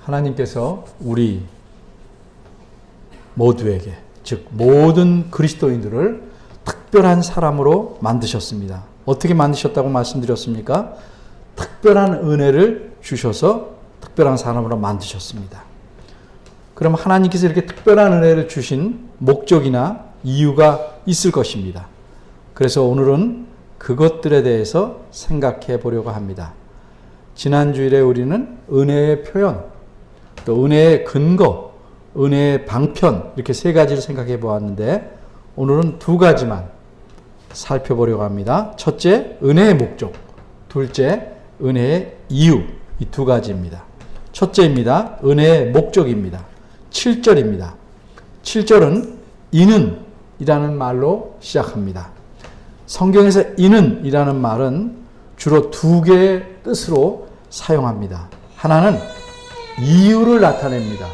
하나님께서 우리 모두에게, 즉 모든 그리스도인들을 특별한 사람으로 만드셨습니다. 어떻게 만드셨다고 말씀드렸습니까? 특별한 은혜를 주셔서 특별한 사람으로 만드셨습니다. 그럼 하나님께서 이렇게 특별한 은혜를 주신 목적이나 이유가 있을 것입니다. 그래서 오늘은 그것들에 대해서 생각해 보려고 합니다. 지난 주일에 우리는 은혜의 표현, 또 은혜의 근거, 은혜의 방편, 이렇게 세 가지를 생각해 보았는데 오늘은 두 가지만 살펴보려고 합니다. 첫째, 은혜의 목적. 둘째, 은혜의 이유. 이 두 가지입니다. 첫째입니다. 은혜의 목적입니다. 7절입니다. 7절은 이는 이라는 말로 시작합니다. 성경에서 이는 이라는 말은 주로 두 개의 뜻으로 사용합니다. 하나는 이유를 나타냅니다.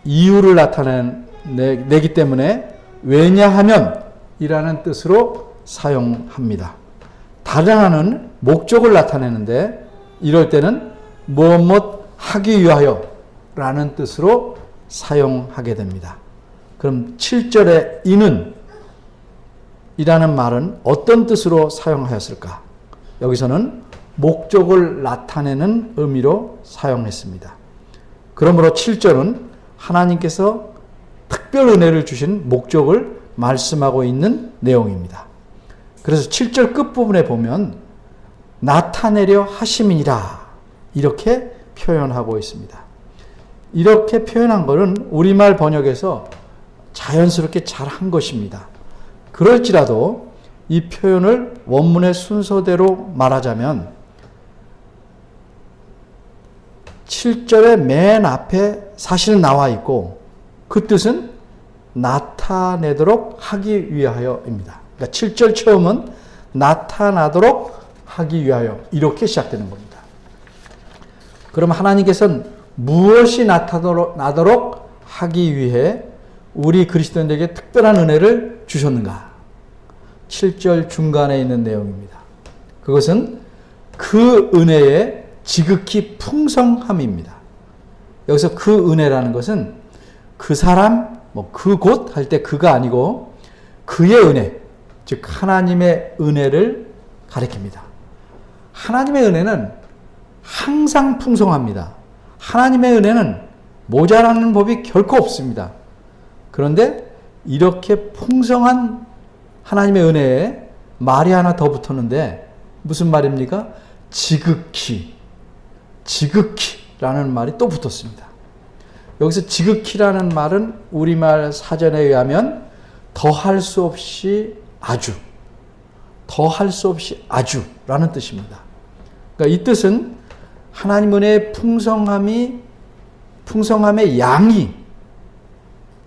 이유를 나타내기 때문에 왜냐하면 이라는 뜻으로 사용합니다. 다른 하나는 목적을 나타내는데 이럴 때는 무엇 하기 위하여 라는 뜻으로 사용하게 됩니다. 그럼 7절의 이는 이라는 말은 어떤 뜻으로 사용하였을까? 여기서는 목적을 나타내는 의미로 사용했습니다. 그러므로 7절은 하나님께서 특별 은혜를 주신 목적을 말씀하고 있는 내용입니다. 그래서 7절 끝부분에 보면 나타내려 하심이니라 이렇게 표현하고 있습니다. 이렇게 표현한 것은 우리말 번역에서 자연스럽게 잘한 것입니다. 그럴지라도 이 표현을 원문의 순서대로 말하자면 7절의 맨 앞에 사실은 나와 있고 그 뜻은 나타내도록 하기 위하여입니다. 그러니까 7절 처음은 나타나도록 하기 위하여 이렇게 시작되는 겁니다. 그럼 하나님께서는 무엇이 나타나도록 하기 위해 우리 그리스도인들에게 특별한 은혜를 주셨는가? 7절 중간에 있는 내용입니다. 그것은 그 은혜의 지극히 풍성함입니다. 여기서 그 은혜라는 것은 그 사람, 그곳 할 때 그가 아니고 그의 은혜, 즉 하나님의 은혜를 가리킵니다. 하나님의 은혜는 항상 풍성합니다. 하나님의 은혜는 모자라는 법이 결코 없습니다. 그런데 이렇게 풍성한 하나님의 은혜에 말이 하나 더 붙었는데 무슨 말입니까? 지극히라는 말이 또 붙었습니다. 여기서 지극히라는 말은 우리말 사전에 의하면 더할 수 없이 아주라는 뜻입니다. 그러니까 이 뜻은 하나님 은혜의 풍성함의 양이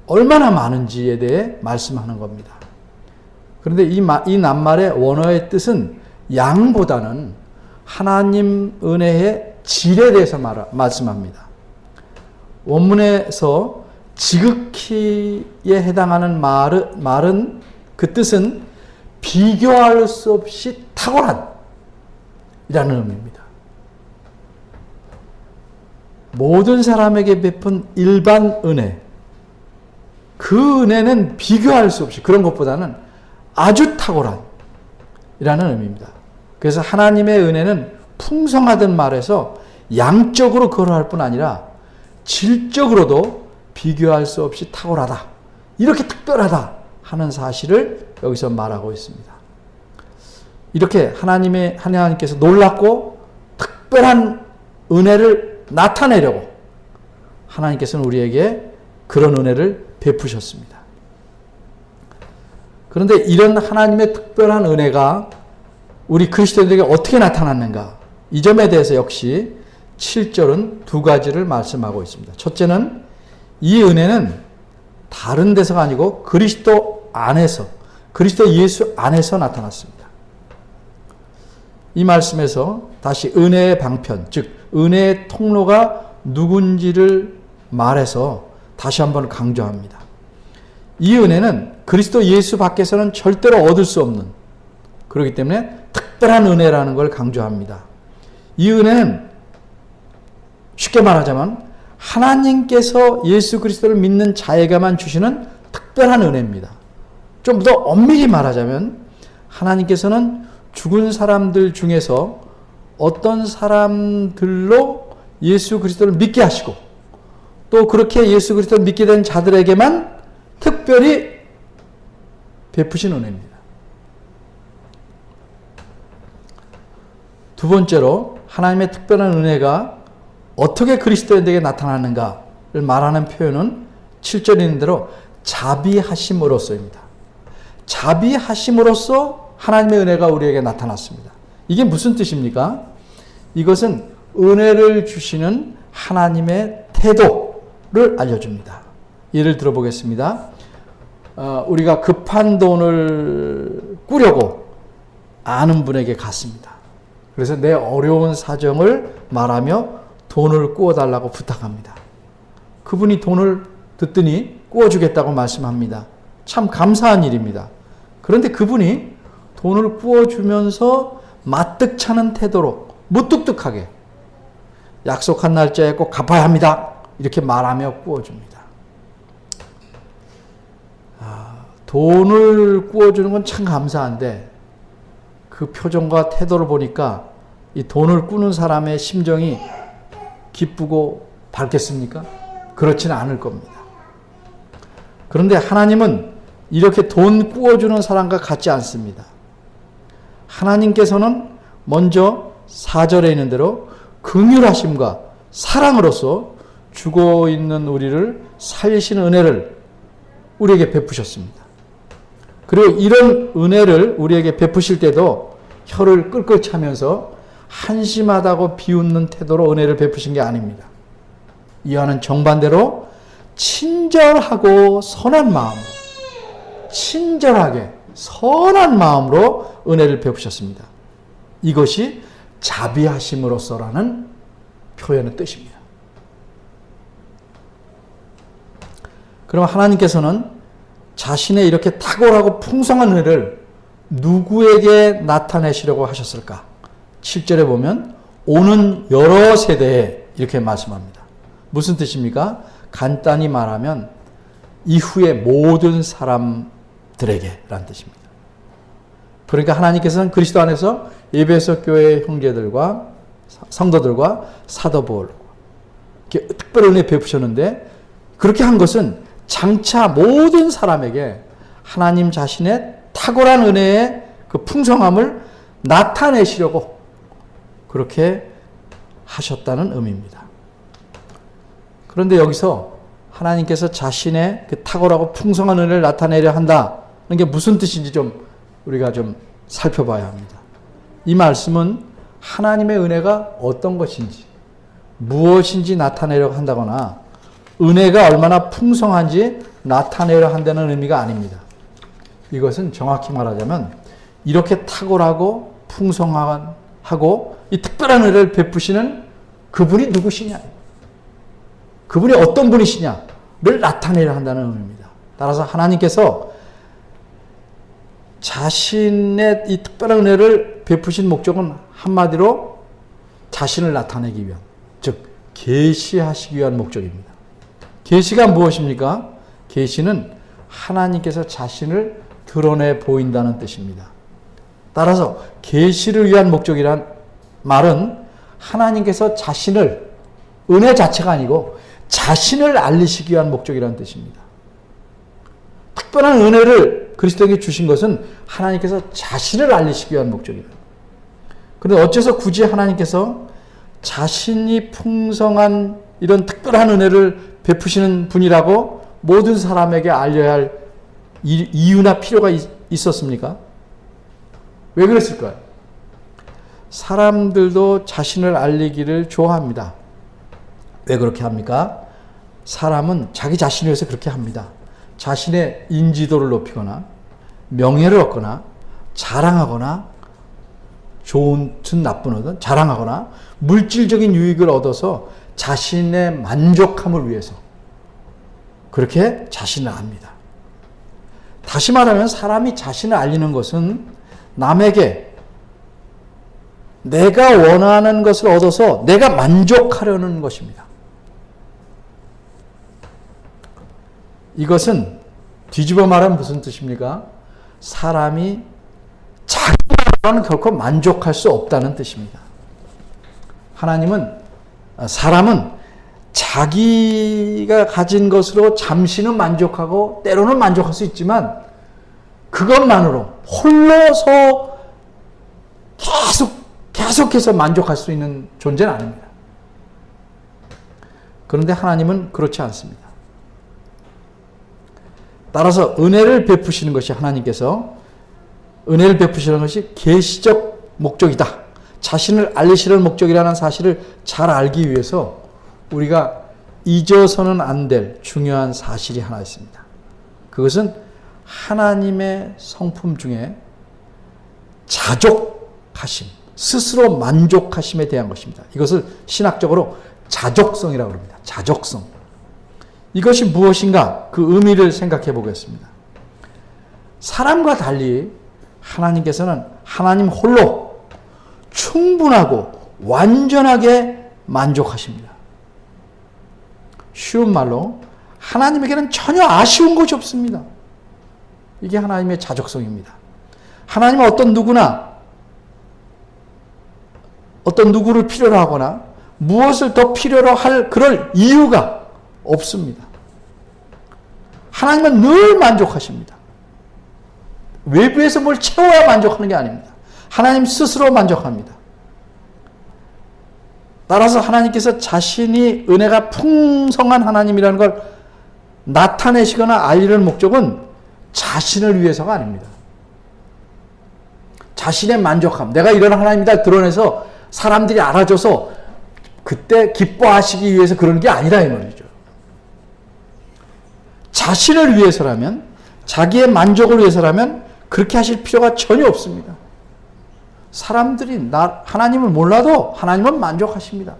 얼마나 많은지에 대해 말씀하는 겁니다. 그런데 이 낱말의 원어의 뜻은 양보다는 하나님 은혜의 질에 대해서 말씀합니다. 원문에서 지극히에 해당하는 말은 그 뜻은 비교할 수 없이 탁월한 이라는 의미입니다. 모든 사람에게 베푼 일반 은혜, 그 은혜는 비교할 수 없이 그런 것보다는 아주 탁월한 이라는 의미입니다. 그래서 하나님의 은혜는 풍성하던 말에서 양적으로 그러할 뿐 아니라 질적으로도 비교할 수 없이 탁월하다, 이렇게 특별하다 하는 사실을 여기서 말하고 있습니다. 이렇게 하나님께서 놀랍고 특별한 은혜를 나타내려고 하나님께서는 우리에게 그런 은혜를 베푸셨습니다. 그런데 이런 하나님의 특별한 은혜가 우리 그리스도인들에게 어떻게 나타났는가? 이 점에 대해서 역시 7절은 두 가지를 말씀하고 있습니다. 첫째는 이 은혜는 다른 데서가 아니고 그리스도 예수 안에서 나타났습니다. 이 말씀에서 다시 은혜의 방편, 즉 은혜의 통로가 누군지를 말해서 다시 한번 강조합니다. 이 은혜는 그리스도 예수 밖에서는 절대로 얻을 수 없는, 그렇기 때문에 특별한 은혜라는 걸 강조합니다. 이 은혜는 쉽게 말하자면 하나님께서 예수 그리스도를 믿는 자에게만 주시는 특별한 은혜입니다. 좀 더 엄밀히 말하자면 하나님께서는 죽은 사람들 중에서 어떤 사람들로 예수 그리스도를 믿게 하시고 또 그렇게 예수 그리스도를 믿게 된 자들에게만 특별히 베푸신 은혜입니다. 두 번째로 하나님의 특별한 은혜가 어떻게 그리스도인에게 나타나는가를 말하는 표현은 7절에 있는 대로 자비하심으로써입니다. 자비하심으로써 하나님의 은혜가 우리에게 나타났습니다. 이게 무슨 뜻입니까? 이것은 은혜를 주시는 하나님의 태도를 알려줍니다. 예를 들어보겠습니다. 우리가 급한 돈을 꾸려고 아는 분에게 갔습니다. 그래서 내 어려운 사정을 말하며 돈을 꾸어달라고 부탁합니다. 그분이 돈을 듣더니 꾸어주겠다고 말씀합니다. 참 감사한 일입니다. 그런데 그분이 돈을 꾸어주면서 마뜩찮은 태도로 무뚝뚝하게 약속한 날짜에 꼭 갚아야 합니다. 이렇게 말하며 꾸어줍니다. 돈을 꾸어주는 건 참 감사한데 그 표정과 태도를 보니까 이 돈을 꾸는 사람의 심정이 기쁘고 밝겠습니까? 그렇지는 않을 겁니다. 그런데 하나님은 이렇게 돈 꾸어주는 사람과 같지 않습니다. 하나님께서는 먼저 4절에 있는 대로 긍휼하심과 사랑으로서 죽어 있는 우리를 살리시는 은혜를 우리에게 베푸셨습니다. 그리고 이런 은혜를 우리에게 베푸실 때도 혀를 끌끌 차면서 한심하다고 비웃는 태도로 은혜를 베푸신 게 아닙니다. 이와는 정반대로 친절하고 선한 마음으로, 친절하게 선한 마음으로 은혜를 베푸셨습니다. 이것이 자비하심으로써라는 표현의 뜻입니다. 그럼 하나님께서는 자신의 이렇게 탁월하고 풍성한 은혜를 누구에게 나타내시려고 하셨을까? 7절에 보면 오는 여러 세대에 이렇게 말씀합니다. 무슨 뜻입니까? 간단히 말하면 이후의 모든 사람들에게 라는 뜻입니다. 그러니까 하나님께서는 그리스도 안에서 에베소 교회 형제들과 성도들과 사도 바울 이렇게 특별한 은혜 베푸셨는데 그렇게 한 것은 장차 모든 사람에게 하나님 자신의 탁월한 은혜의 그 풍성함을 나타내시려고 그렇게 하셨다는 의미입니다. 그런데 여기서 하나님께서 자신의 그 탁월하고 풍성한 은혜를 나타내려 한다는 게 무슨 뜻인지 좀 우리가 좀 살펴봐야 합니다. 이 말씀은 하나님의 은혜가 어떤 것인지 무엇인지 나타내려고 한다거나 은혜가 얼마나 풍성한지 나타내려 한다는 의미가 아닙니다. 이것은 정확히 말하자면 이렇게 탁월하고 풍성하고 이 특별한 은혜를 베푸시는 그분이 누구시냐, 그분이 어떤 분이시냐를 나타내려 한다는 의미입니다. 따라서 하나님께서 자신의 이 특별한 은혜를 베푸신 목적은 한마디로 자신을 나타내기 위한, 즉 계시하시기 위한 목적입니다. 계시가 무엇입니까? 계시는 하나님께서 자신을 드러내 보인다는 뜻입니다. 따라서 계시를 위한 목적이란 말은 하나님께서 자신을, 은혜 자체가 아니고 자신을 알리시기 위한 목적이라는 뜻입니다. 특별한 은혜를 그리스도에게 주신 것은 하나님께서 자신을 알리시기 위한 목적이다. 그런데 어째서 굳이 하나님께서 자신이 풍성한 이런 특별한 은혜를 베푸시는 분이라고 모든 사람에게 알려야 할 이유나 필요가 있었습니까? 왜 그랬을까요? 사람들도 자신을 알리기를 좋아합니다. 왜 그렇게 합니까? 사람은 자기 자신을 위해서 그렇게 합니다. 자신의 인지도를 높이거나 명예를 얻거나 자랑하거나 좋든 나쁘든 자랑하거나 물질적인 유익을 얻어서 자신의 만족함을 위해서 그렇게 자신을 압니다. 다시 말하면 사람이 자신을 알리는 것은 남에게 내가 원하는 것을 얻어서 내가 만족하려는 것입니다. 이것은 뒤집어 말하면 무슨 뜻입니까? 사람이 자기만으로는 결코 만족할 수 없다는 뜻입니다. 사람은 자기가 가진 것으로 잠시는 만족하고 때로는 만족할 수 있지만 그것만으로 홀로서 계속해서 만족할 수 있는 존재는 아닙니다. 그런데 하나님은 그렇지 않습니다. 따라서 은혜를 베푸시는 것이 하나님께서 은혜를 베푸시는 것이 계시적 목적이다. 자신을 알리시는 목적이라는 사실을 잘 알기 위해서 우리가 잊어서는 안 될 중요한 사실이 하나 있습니다. 그것은 하나님의 성품 중에 자족하심, 스스로 만족하심에 대한 것입니다. 이것을 신학적으로 자족성이라고 합니다. 자족성. 이것이 무엇인가? 그 의미를 생각해 보겠습니다. 사람과 달리 하나님께서는 하나님 홀로 충분하고 완전하게 만족하십니다. 쉬운 말로 하나님에게는 전혀 아쉬운 것이 없습니다. 이게 하나님의 자족성입니다. 하나님은 어떤 누구를 필요로 하거나 무엇을 더 필요로 할 그럴 이유가 없습니다. 하나님은 늘 만족하십니다. 외부에서 뭘 채워야 만족하는 게 아닙니다. 하나님 스스로 만족합니다. 따라서 하나님께서 자신이 은혜가 풍성한 하나님이라는 걸 나타내시거나 알리는 목적은 자신을 위해서가 아닙니다. 자신의 만족함, 내가 이런 하나님이다 드러내서 사람들이 알아줘서 그때 기뻐하시기 위해서 그런 게 아니라 이 말이죠. 자신을 위해서라면, 자기의 만족을 위해서라면 그렇게 하실 필요가 전혀 없습니다. 사람들이 하나님을 몰라도 하나님은 만족하십니다.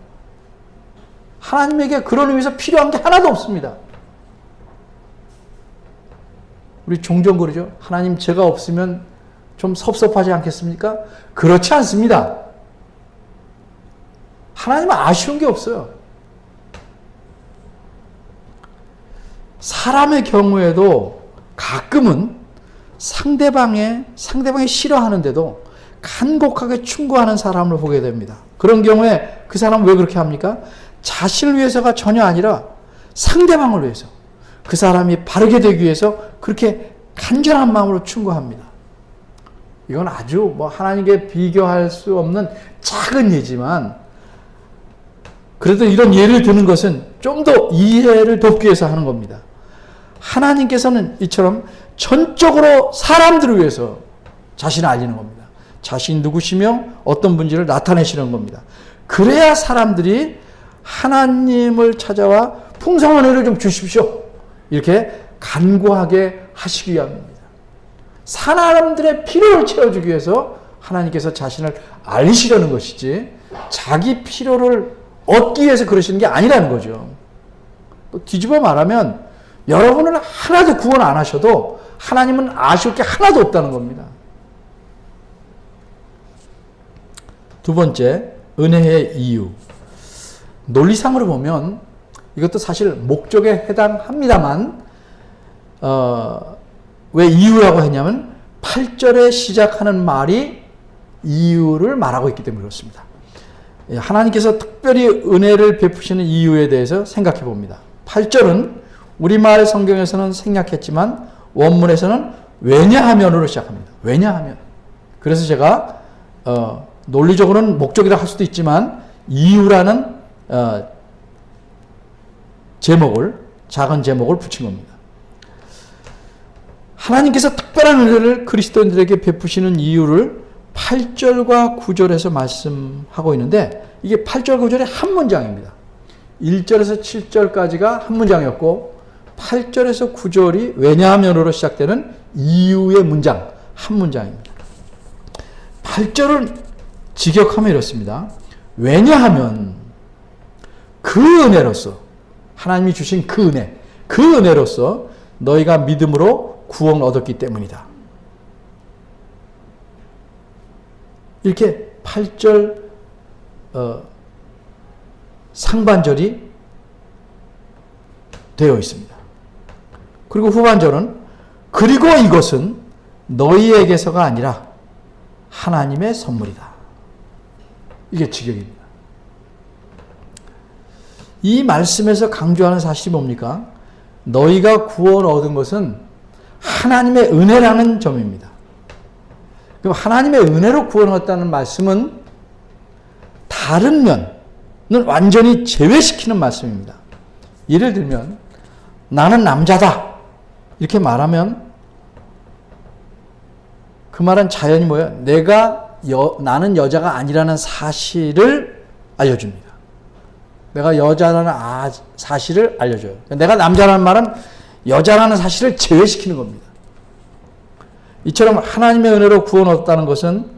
하나님에게 그런 의미에서 필요한 게 하나도 없습니다. 우리 종종 그러죠. 하나님 제가 없으면 좀 섭섭하지 않겠습니까? 그렇지 않습니다. 하나님은 아쉬운 게 없어요. 사람의 경우에도 가끔은 상대방이 싫어하는데도 간곡하게 충고하는 사람을 보게 됩니다. 그런 경우에 그 사람은 왜 그렇게 합니까? 자신을 위해서가 전혀 아니라 상대방을 위해서, 그 사람이 바르게 되기 위해서 그렇게 간절한 마음으로 충고합니다. 이건 아주 하나님께 비교할 수 없는 작은 예지만, 그래도 이런 예를 드는 것은 좀 더 이해를 돕기 위해서 하는 겁니다. 하나님께서는 이처럼 전적으로 사람들을 위해서 자신을 알리는 겁니다. 자신이 누구시며 어떤 분인지를 나타내시는 겁니다. 그래야 사람들이 하나님을 찾아와 풍성한 은혜를 좀 주십시오, 이렇게 간구하게 하시기 위함입니다. 사람들의 필요를 채워주기 위해서 하나님께서 자신을 알리시려는 것이지 자기 필요를 얻기 위해서 그러시는 게 아니라는 거죠. 또 뒤집어 말하면 여러분은 하나도 구원 안 하셔도 하나님은 아쉬울 게 하나도 없다는 겁니다. 두 번째, 은혜의 이유. 논리상으로 보면 이것도 사실 목적에 해당합니다만 왜 이유라고 했냐면 8절에 시작하는 말이 이유를 말하고 있기 때문에 그렇습니다. 하나님께서 특별히 은혜를 베푸시는 이유에 대해서 생각해 봅니다. 8절은 우리말 성경에서는 생략했지만 원문에서는 왜냐하면으로 시작합니다. 왜냐하면. 그래서 제가 논리적으로는 목적이라 할 수도 있지만 이유라는 작은 제목을 붙인 겁니다. 하나님께서 특별한 은혜를 그리스도인들에게 베푸시는 이유를 8절과 9절에서 말씀하고 있는데 이게 8절, 9절의 한 문장입니다. 1절에서 7절까지가 한 문장이었고 8절에서 9절이 왜냐하면으로 시작되는 이유의 문장, 한 문장입니다. 8절은 직역하면 이렇습니다. 왜냐하면 그 은혜로서, 하나님이 주신 그 은혜로서 너희가 믿음으로 구원을 얻었기 때문이다. 이렇게 8절 상반절이 되어 있습니다. 그리고 후반절은 그리고 이것은 너희에게서가 아니라 하나님의 선물이다. 이게 직역입니다. 이 말씀에서 강조하는 사실이 뭡니까? 너희가 구원 얻은 것은 하나님의 은혜라는 점입니다. 그럼 하나님의 은혜로 구원 얻었다는 말씀은 다른 면은 완전히 제외시키는 말씀입니다. 예를 들면 나는 남자다 이렇게 말하면 그 말은 자연히 뭐예요? 나는 여자가 아니라는 사실을 알려줍니다. 내가 여자라는 사실을 알려줘요. 내가 남자라는 말은 여자라는 사실을 제외시키는 겁니다. 이처럼 하나님의 은혜로 구원 얻었다는 것은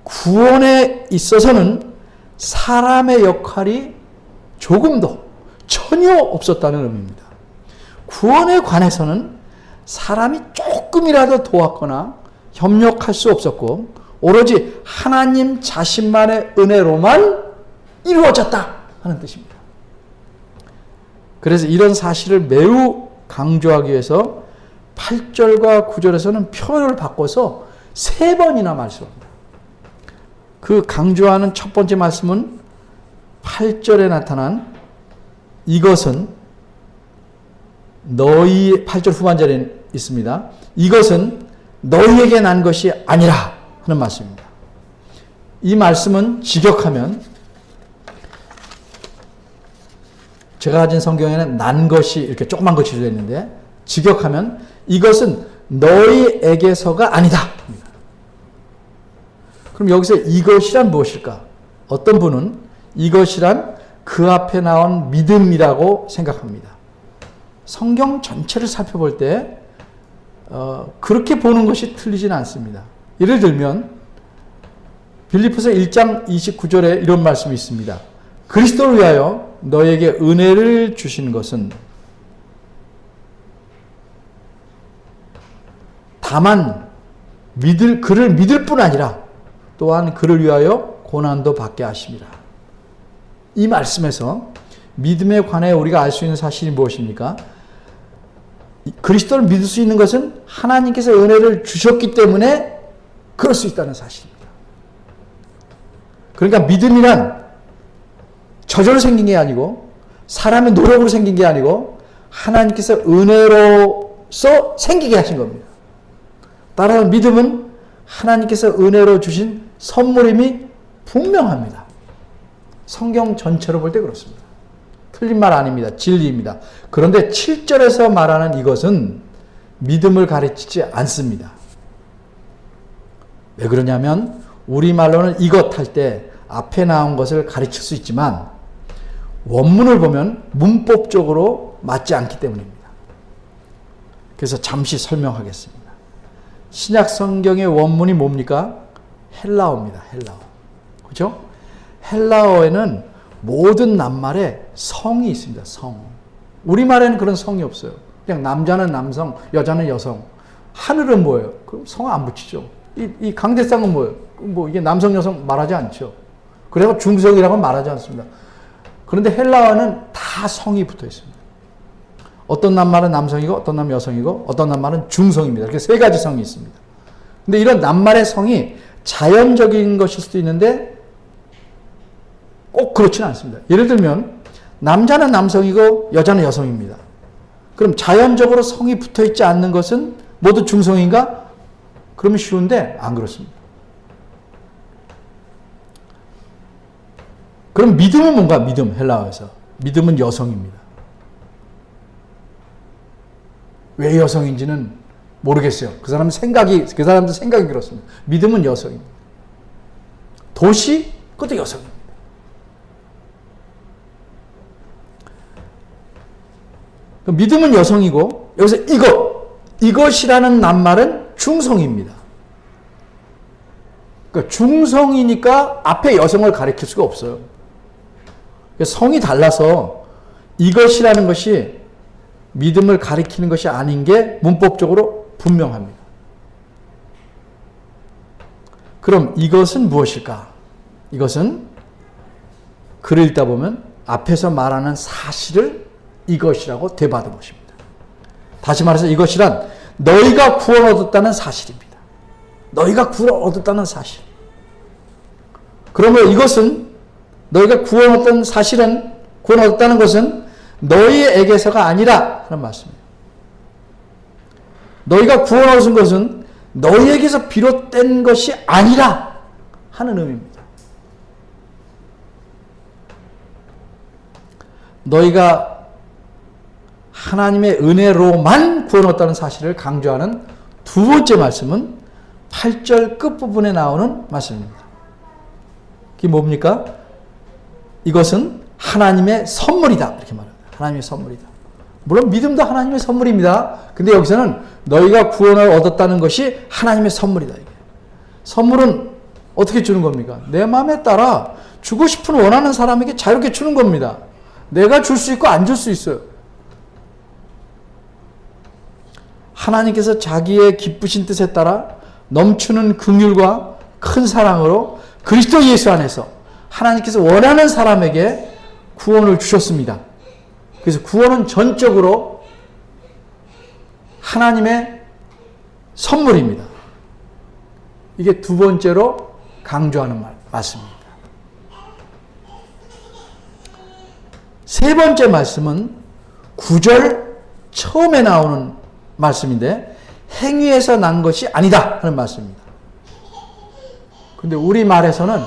구원에 있어서는 사람의 역할이 조금도 전혀 없었다는 의미입니다. 구원에 관해서는 사람이 조금이라도 도왔거나 협력할 수 없었고 오로지 하나님 자신만의 은혜로만 이루어졌다 하는 뜻입니다. 그래서 이런 사실을 매우 강조하기 위해서 8절과 9절에서는 표현을 바꿔서 3번이나 말씀합니다. 그 강조하는 첫 번째 말씀은 8절에 나타난 이것은 8절 후반절에 있습니다. 이것은 너희에게 난 것이 아니라 하는 말씀입니다. 이 말씀은 직역하면 제가 가진 성경에는 난 것이 이렇게 조그만 것이 되어 있는데 직역하면 이것은 너희에게서가 아니다. 그럼 여기서 이것이란 무엇일까? 어떤 분은 이것이란 그 앞에 나온 믿음이라고 생각합니다. 성경 전체를 살펴볼 때 그렇게 보는 것이 틀리지는 않습니다. 예를 들면 빌립보서 1장 29절에 이런 말씀이 있습니다. 그리스도를 위하여 너에게 은혜를 주신 것은 다만 그를 믿을 뿐 아니라 또한 그를 위하여 고난도 받게 하심이라. 이 말씀에서 믿음에 관해 우리가 알 수 있는 사실이 무엇입니까? 그리스도를 믿을 수 있는 것은 하나님께서 은혜를 주셨기 때문에 그럴 수 있다는 사실입니다. 그러니까 믿음이란 저절로 생긴 게 아니고 사람의 노력으로 생긴 게 아니고 하나님께서 은혜로서 생기게 하신 겁니다. 따라서 믿음은 하나님께서 은혜로 주신 선물임이 분명합니다. 성경 전체로 볼 때 그렇습니다. 틀린 말 아닙니다. 진리입니다. 그런데 7절에서 말하는 이것은 믿음을 가르치지 않습니다. 왜 그러냐면 우리말로는 이것 할 때 앞에 나온 것을 가르칠 수 있지만 원문을 보면 문법적으로 맞지 않기 때문입니다. 그래서 잠시 설명하겠습니다. 신약 성경의 원문이 뭡니까? 헬라어입니다. 헬라어. 그죠? 헬라어에는 모든 낱말에 성이 있습니다. 성. 우리말에는 그런 성이 없어요. 그냥 남자는 남성, 여자는 여성. 하늘은 뭐예요? 그럼 성 안 붙이죠. 이 강대상은 뭐예요? 뭐 이게 남성, 여성 말하지 않죠. 그래서 중성이라고 말하지 않습니다. 그런데 헬라어는 다 성이 붙어 있습니다. 어떤 낱말은 남성이고, 어떤 낱말은 여성이고, 어떤 낱말은 중성입니다. 이렇게 3가지 성이 있습니다. 근데 이런 낱말의 성이 자연적인 것일 수도 있는데 꼭 그렇지는 않습니다. 예를 들면 남자는 남성이고 여자는 여성입니다. 그럼 자연적으로 성이 붙어 있지 않는 것은 모두 중성인가? 그러면 쉬운데 안 그렇습니다. 그럼 믿음은 뭔가? 믿음, 헬라어에서. 믿음은 여성입니다. 왜 여성인지는 모르겠어요. 그 사람도 생각이 그렇습니다. 믿음은 여성입니다. 도시? 그것도 여성입니다. 믿음은 여성이고 여기서 이것이라는 낱말은 중성입니다. 그러니까 중성이니까 앞에 여성을 가리킬 수가 없어요. 성이 달라서 이것이라는 것이 믿음을 가리키는 것이 아닌 게 문법적으로 분명합니다. 그럼 이것은 무엇일까? 이것은 글을 읽다 보면 앞에서 말하는 사실을 이것이라고 되받아 보십니다. 다시 말해서 이것이란 너희가 구원 얻었다는 사실입니다. 너희가 구원 얻었다는 사실. 그러므로 이것은 너희가 구원 얻었다는 사실은, 구원 얻었다는 것은 너희에게서가 아니라 하는 말씀이에요. 너희가 구원 얻은 것은 너희에게서 비롯된 것이 아니라 하는 의미입니다. 너희가 하나님의 은혜로만 구원 얻었다는 사실을 강조하는 두 번째 말씀은 8절 끝부분에 나오는 말씀입니다. 그게 뭡니까? 이것은 하나님의 선물이다. 이렇게 말합니다. 하나님의 선물이다. 물론 믿음도 하나님의 선물입니다. 근데 여기서는 너희가 구원을 얻었다는 것이 하나님의 선물이다. 이게. 선물은 어떻게 주는 겁니까? 내 마음에 따라 주고 싶은 원하는 사람에게 자유롭게 주는 겁니다. 내가 줄 수 있고 안 줄 수 있어요. 하나님께서 자기의 기쁘신 뜻에 따라 넘치는 긍휼과 큰 사랑으로 그리스도 예수 안에서 하나님께서 원하는 사람에게 구원을 주셨습니다. 그래서 구원은 전적으로 하나님의 선물입니다. 이게 두 번째로 강조하는 말씀입니다. 세 번째 말씀은 9절 처음에 나오는 말씀인데 행위에서 난 것이 아니다 하는 말씀입니다. 근데 우리말에서는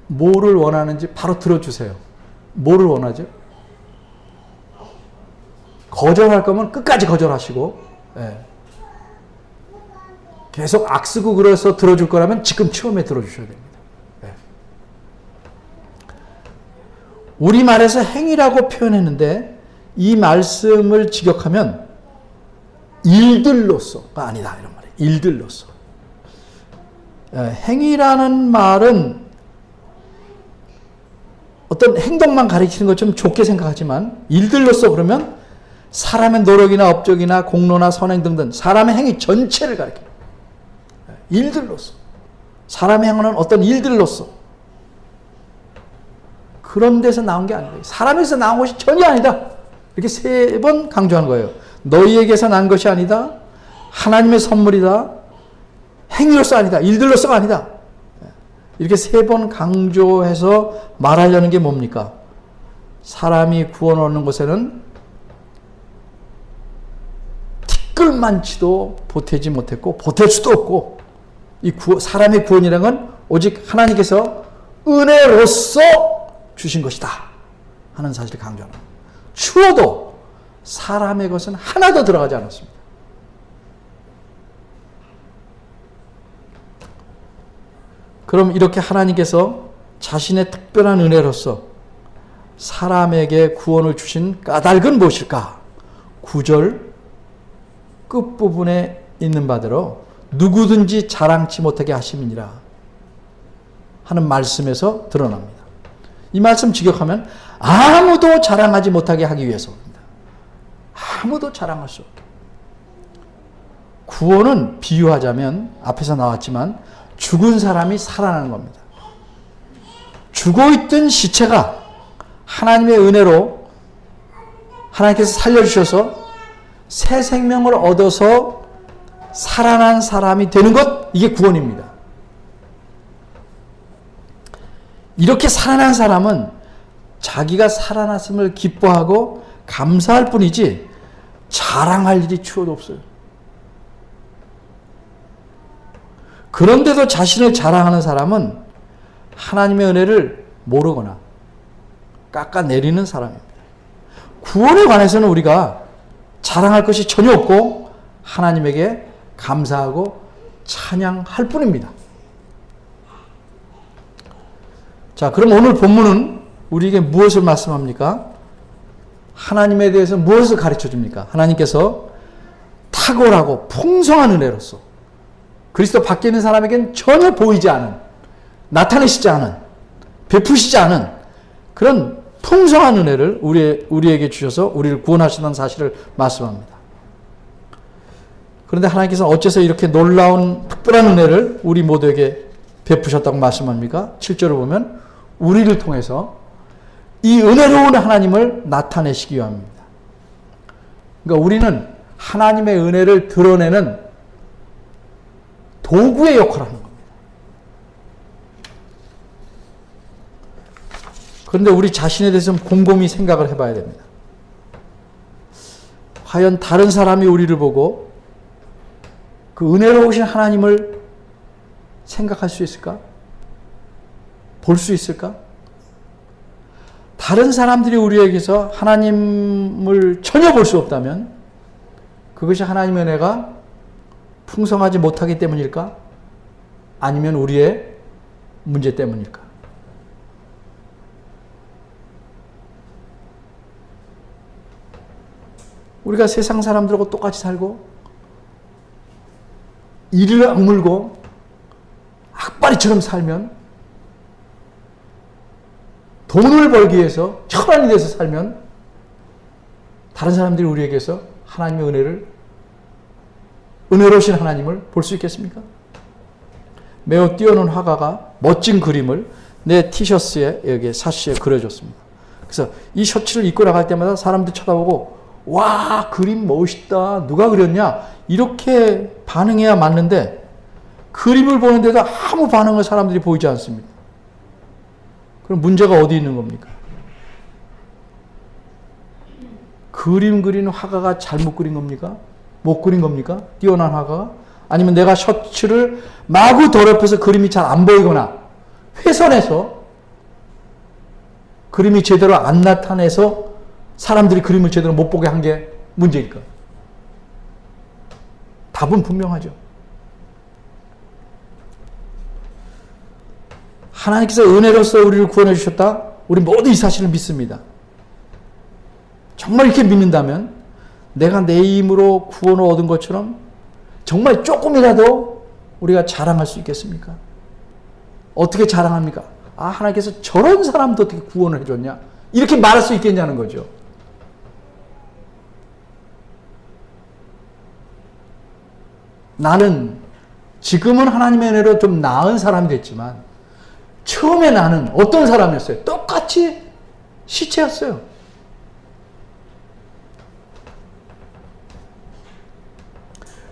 뭐를 원하는지 바로 들어주세요. 뭐를 원하죠? 거절할 거면 끝까지 거절하시고 계속 악쓰고 그래서 들어줄 거라면 지금 처음에 들어주셔야 됩니다. 우리말에서 행위라고 표현했는데 이 말씀을 직역하면 일들로서가 아니다 이런 말이에요. 일들로서. 행위라는 말은 어떤 행동만 가리키는 것처럼 좋게 생각하지만 일들로서 그러면 사람의 노력이나 업적이나 공로나 선행 등등 사람의 행위 전체를 가리켜요. 일들로서. 사람의 행하는 어떤 일들로서. 그런 데서 나온 게 아니다. 사람에서 나온 것이 전혀 아니다. 이렇게 세 번 강조한 거예요. 너희에게서 난 것이 아니다. 하나님의 선물이다. 행위로서 아니다. 일들로서가 아니다. 이렇게 세 번 강조해서 말하려는 게 뭡니까? 사람이 구원 얻는 것에는 티끌만치도 보태지 못했고 보탤 수도 없고 이 사람의 구원이라는 건 오직 하나님께서 은혜로서 주신 것이다 하는 사실을 강조합니다. 추워도 사람의 것은 하나도 들어가지 않았습니다. 그럼 이렇게 하나님께서 자신의 특별한 은혜로서 사람에게 구원을 주신 까닭은 무엇일까? 9절 끝부분에 있는 바대로 누구든지 자랑치 못하게 하심이니라 하는 말씀에서 드러납니다. 이 말씀 직역하면 아무도 자랑하지 못하게 하기 위해서입니다. 아무도 자랑할 수 없게. 구원은 비유하자면 앞에서 나왔지만 죽은 사람이 살아나는 겁니다. 죽어있던 시체가 하나님의 은혜로 하나님께서 살려주셔서 새 생명을 얻어서 살아난 사람이 되는 것, 이게 구원입니다. 이렇게 살아난 사람은 자기가 살아났음을 기뻐하고 감사할 뿐이지 자랑할 일이 추워도 없어요. 그런데도 자신을 자랑하는 사람은 하나님의 은혜를 모르거나 깎아내리는 사람입니다. 구원에 관해서는 우리가 자랑할 것이 전혀 없고 하나님에게 감사하고 찬양할 뿐입니다. 자, 그럼 오늘 본문은 우리에게 무엇을 말씀합니까? 하나님에 대해서 무엇을 가르쳐 줍니까? 하나님께서 탁월하고 풍성한 은혜로서 그리스도 밖에 있는 사람에게는 전혀 보이지 않은, 나타내시지 않은, 베푸시지 않은 그런 풍성한 은혜를 우리에게 주셔서 우리를 구원하시다는 사실을 말씀합니다. 그런데 하나님께서 어째서 이렇게 놀라운 특별한 은혜를 우리 모두에게 베푸셨다고 말씀합니까? 7절을 보면 우리를 통해서 이 은혜로운 하나님을 나타내시기 위함입니다. 그러니까 우리는 하나님의 은혜를 드러내는 도구의 역할을 하는 겁니다. 그런데 우리 자신에 대해서 곰곰이 생각을 해봐야 됩니다. 과연 다른 사람이 우리를 보고 그 은혜로우신 하나님을 생각할 수 있을까? 볼 수 있을까? 다른 사람들이 우리에게서 하나님을 전혀 볼 수 없다면 그것이 하나님의 은혜가 풍성하지 못하기 때문일까? 아니면 우리의 문제 때문일까? 우리가 세상 사람들하고 똑같이 살고 이를 악물고 악바리처럼 살면, 돈을 벌기 위해서 천한이 돼서 살면 다른 사람들이 우리에게서 하나님의 은혜로우신 하나님을 볼 수 있겠습니까? 매우 뛰어난 화가가 멋진 그림을 내 티셔츠에 여기 사시에 그려줬습니다. 그래서 이 셔츠를 입고 나갈 때마다 사람들 쳐다보고 와, 그림 멋있다, 누가 그렸냐, 이렇게 반응해야 맞는데 그림을 보는데도 아무 반응을 사람들이 보이지 않습니다. 그럼 문제가 어디 있는 겁니까? 그림 그리는 화가가 잘못 그린 겁니까? 못 그린 겁니까? 뛰어난 화가가? 아니면 내가 셔츠를 마구 더럽혀서 그림이 잘 안 보이거나 훼손해서 그림이 제대로 안 나타내서 사람들이 그림을 제대로 못 보게 한 게 문제일까? 답은 분명하죠. 하나님께서 은혜로서 우리를 구원해 주셨다. 우리 모두 이 사실을 믿습니다. 정말 이렇게 믿는다면 내가 내 힘으로 구원을 얻은 것처럼 정말 조금이라도 우리가 자랑할 수 있겠습니까? 어떻게 자랑합니까? 아, 하나님께서 저런 사람도 어떻게 구원을 해줬냐? 이렇게 말할 수 있겠냐는 거죠. 나는 지금은 하나님의 은혜로 좀 나은 사람이 됐지만 처음에 나는 어떤 사람이었어요? 똑같이 시체였어요.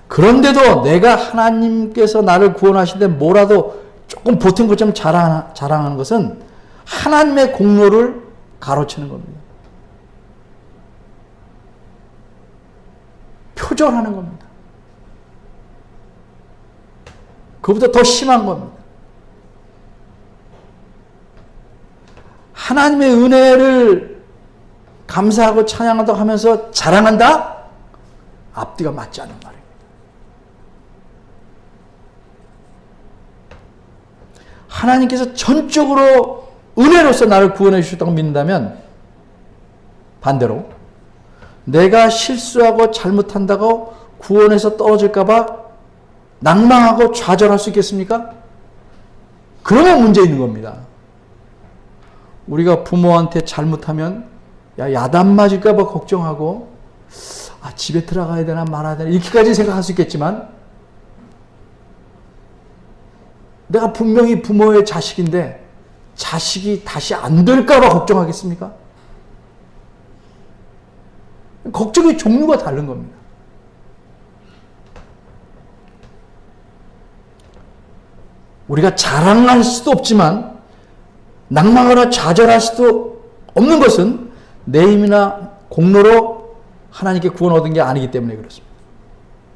그런데도 내가 하나님께서 나를 구원하시는데 뭐라도 조금 보탠 것처럼 자랑하는 것은 하나님의 공로를 가로채는 겁니다. 표절하는 겁니다. 그것보다 더 심한 겁니다. 하나님의 은혜를 감사하고 찬양한다고 하면서 자랑한다? 앞뒤가 맞지 않는 말입니다. 하나님께서 전적으로 은혜로서 나를 구원해 주셨다고 믿는다면 반대로 내가 실수하고 잘못한다고 구원에서 떨어질까 봐 낭망하고 좌절할 수 있겠습니까? 그러면 문제 있는 겁니다. 우리가 부모한테 잘못하면 야단 맞을까 봐 걱정하고 집에 들어가야 되나 말아야 되나 이렇게까지 생각할 수 있겠지만 내가 분명히 부모의 자식인데 자식이 다시 안 될까 봐 걱정하겠습니까? 걱정의 종류가 다른 겁니다. 우리가 자랑할 수도 없지만 낭망하거나 좌절할 수도 없는 것은 내 힘이나 공로로 하나님께 구원 얻은 게 아니기 때문에 그렇습니다.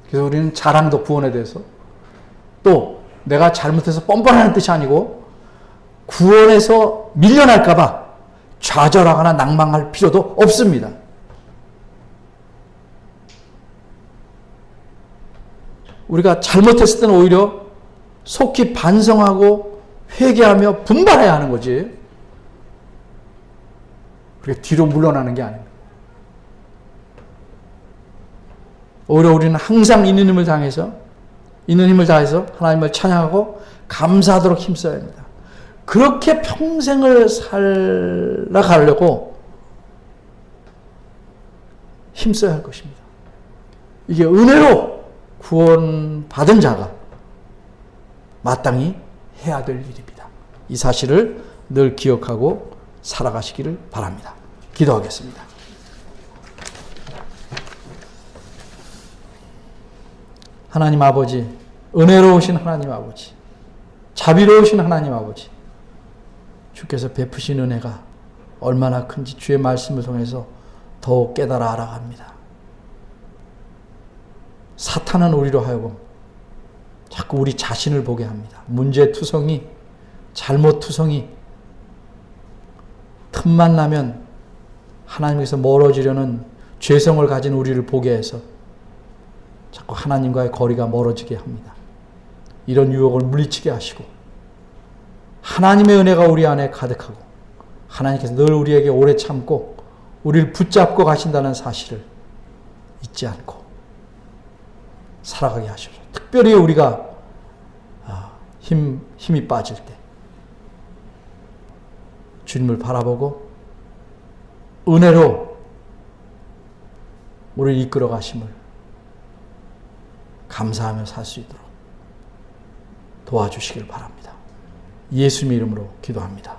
그래서 우리는 자랑도 구원에 대해서 또 내가 잘못해서 뻔뻔하는 뜻이 아니고 구원에서 밀려날까 봐 좌절하거나 낭망할 필요도 없습니다. 우리가 잘못했을 때는 오히려 속히 반성하고 회개하며 분발해야 하는 거지. 그렇게 뒤로 물러나는 게 아닙니다. 오히려 우리는 항상 있는 힘을 다해서 하나님을 찬양하고 감사하도록 힘써야 합니다. 그렇게 평생을 살아가려고 힘써야 할 것입니다. 이게 은혜로 구원받은 자가 마땅히 해야 될 일입니다. 이 사실을 늘 기억하고 살아가시기를 바랍니다. 기도하겠습니다. 하나님 아버지, 은혜로우신 하나님 아버지, 자비로우신 하나님 아버지, 주께서 베푸신 은혜가 얼마나 큰지 주의 말씀을 통해서 더욱 깨달아 알아갑니다. 사탄은 우리로 하여금 자꾸 우리 자신을 보게 합니다. 문제투성이, 잘못투성이, 틈만 나면 하나님께서 멀어지려는 죄성을 가진 우리를 보게 해서 자꾸 하나님과의 거리가 멀어지게 합니다. 이런 유혹을 물리치게 하시고 하나님의 은혜가 우리 안에 가득하고 하나님께서 늘 우리에게 오래 참고 우리를 붙잡고 가신다는 사실을 잊지 않고 살아가게 하시옵소서. 특별히 우리가 힘이 빠질 때 주님을 바라보고 은혜로 우리를 이끌어 가심을 감사하며 살 수 있도록 도와주시길 바랍니다. 예수님의 이름으로 기도합니다.